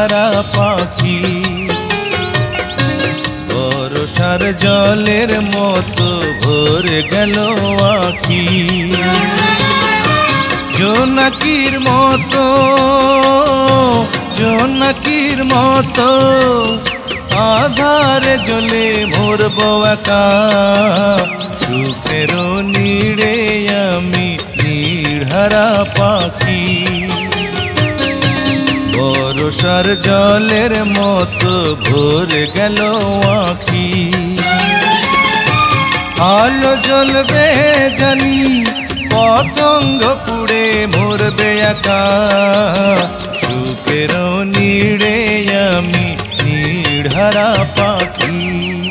নির্হারা পাখি। বর্ষার জলের মতো ভরে গেল আখি। জোনাকির মতো, জোনাকির মতো আধারে জ্বলে মরব একা। সুখের নীড়ে আমি নির্হারা পাখি। বর্ষার জলের মতো ভরে গেল আখি। আলো জ্বলবে জানি, পতঙ্গ পুড়ে মরবে একা। সুখের নীড়ে আমি নির্হারা পাখি।